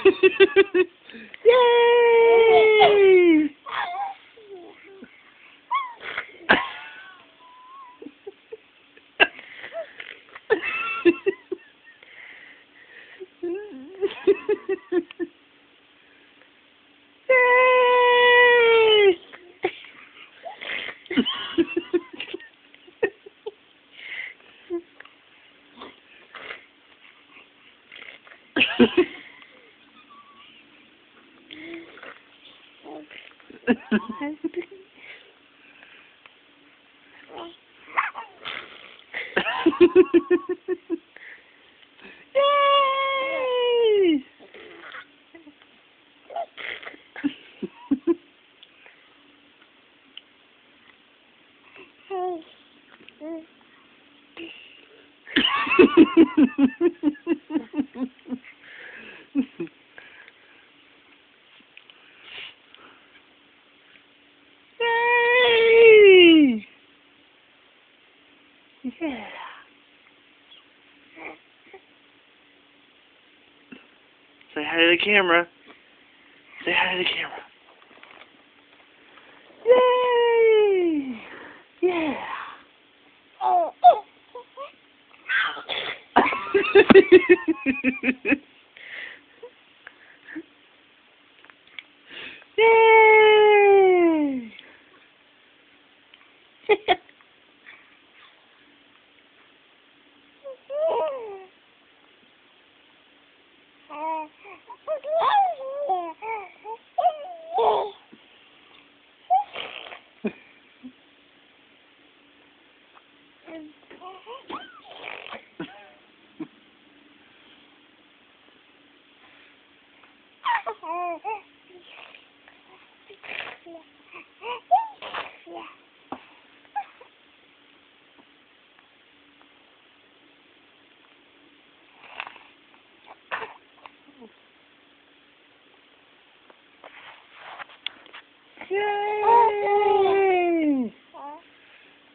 Yay! Yay! Yay! Yeah. Say hi to the camera. Say hi to the camera. Yay! Yeah. Yay! Yay!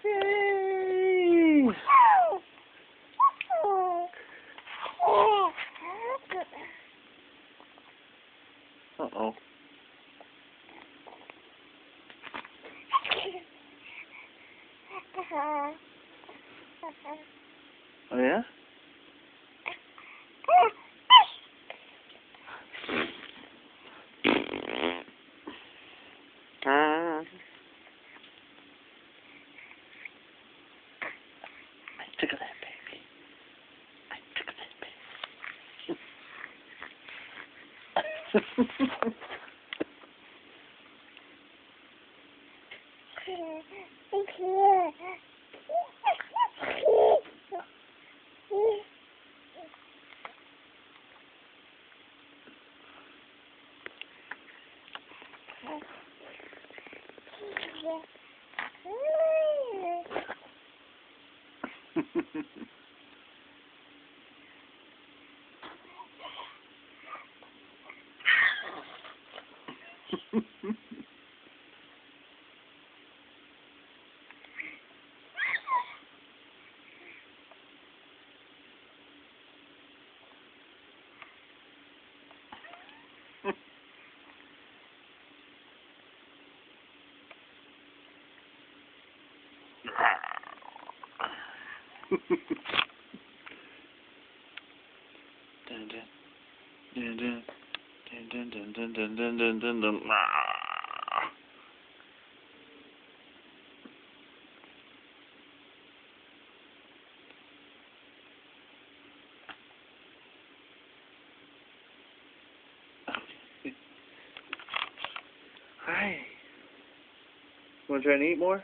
Yay! Uh-oh. Oh, yeah? I took that baby. I took that baby. Dun, dun. Dun, dun. Dun, dun, dun, dun, dun, dun, dun, dun, dun. Hi. Want to try and eat more?